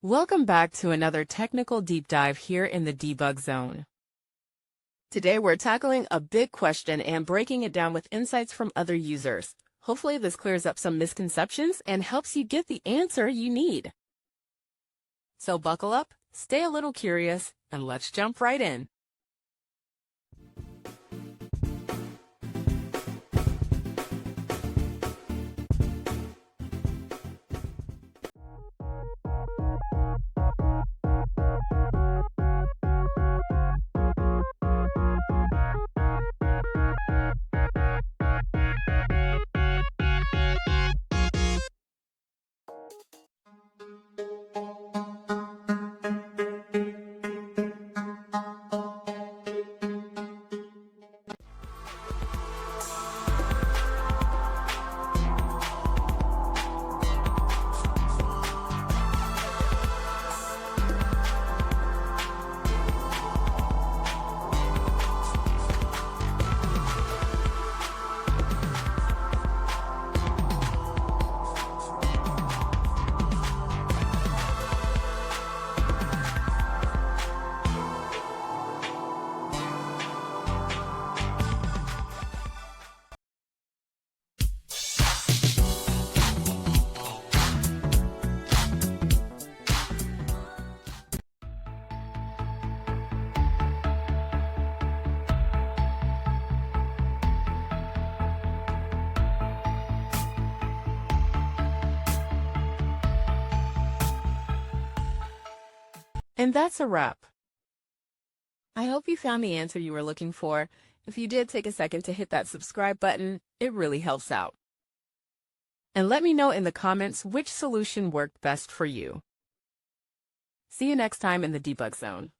Welcome back to another technical deep dive here in the debug zone. Today we're tackling a big question and breaking it down with insights from other users. Hopefully this clears up some misconceptions and helps you get the answer you need. So buckle up, stay a little curious, and let's jump right in. And that's a wrap. I hope you found the answer you were looking for. If you did, take a second to hit that subscribe button. It really helps out. And let me know in the comments which solution worked best for you. See you next time in the debug zone.